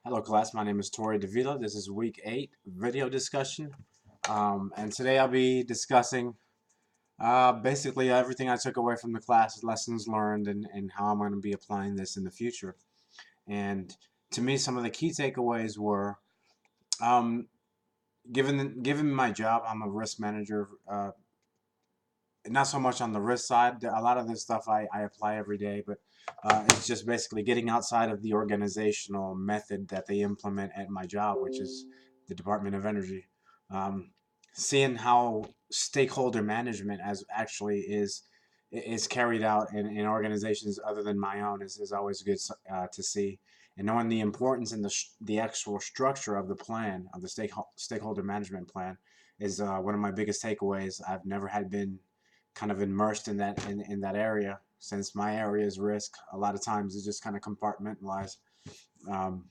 Hello class, my name is Tori Davila. This is week 8 video discussion. And today I'll be discussing basically everything I took away from the class, lessons learned, and how I'm going to be applying this in the future. And to me, some of the key takeaways were, um, given my job, I'm a risk manager, not so much on the risk side. A lot of this stuff I apply every day, but it's just basically getting outside of the organizational method that they implement at my job, which is the Department of Energy. Um, Seeing how stakeholder management as actually is carried out in organizations other than my own is always good to see. And knowing the importance and the actual structure of the plan, of the stakeholder management plan, is one of my biggest takeaways. I've never had been kind of immersed in that area, since my area is risk. A lot of times it's just kind of compartmentalized. Um,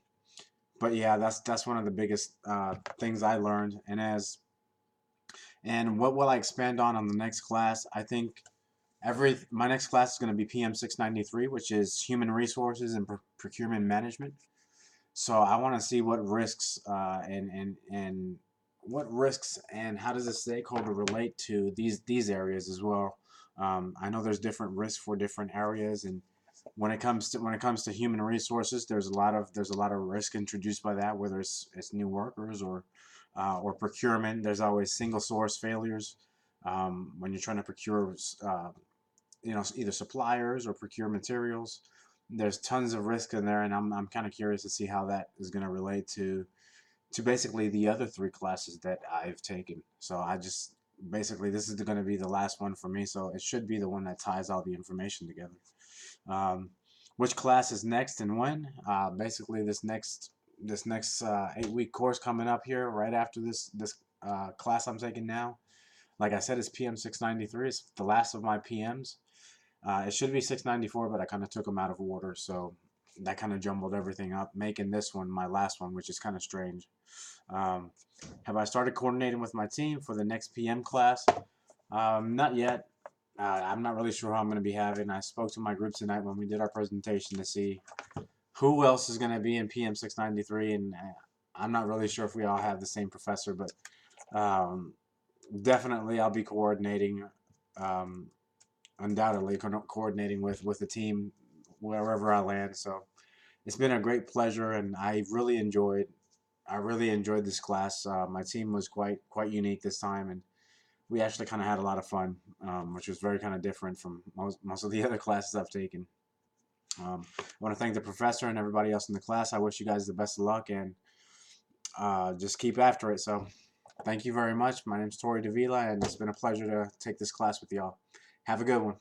but yeah, that's one of the biggest things I learned. And what will I expand on the next class? I think my next class is going to be PM 693, which is human resources and procurement management. So I want to see what risks and what risks and how does a stakeholder relate to these areas as well. I know there's different risks for different areas, and when it comes to human resources, there's a lot of risk introduced by that, whether it's new workers or procurement. There's always single source failures when you're trying to procure either suppliers or procure materials. There's tons of risk in there, and I'm kind of curious to see how that is going to relate to basically the other 3 classes that I've taken. So I just basically, this is going to be the last one for me, so it should be the one that ties all the information together. Um, which class is next and when? Basically, this next 8-week course coming up here right after this class I'm taking now. Like I said, it's PM 693. It's the last of my PMs. It should be 694, but I kind of took them out of order, so that kind of jumbled everything up, making this one my last one, which is kind of strange. Um, have I started coordinating with my team for the next PM class? Not yet. I'm not really sure how I'm going to be having. I spoke to my group tonight when we did our presentation to see who else is going to be in PM 693, and I'm not really sure if we all have the same professor, but um, definitely I'll be coordinating. Um, Undoubtedly coordinating with the team wherever I land. So it's been a great pleasure, and I really enjoyed this class. My team was quite unique this time, and we actually kind of had a lot of fun, which was very kind of different from most of the other classes I've taken. I want to thank the professor and everybody else in the class. I wish you guys the best of luck, and just keep after it. So thank you very much. My name is Tori Davila, and it's been a pleasure to take this class with y'all. Have a good one.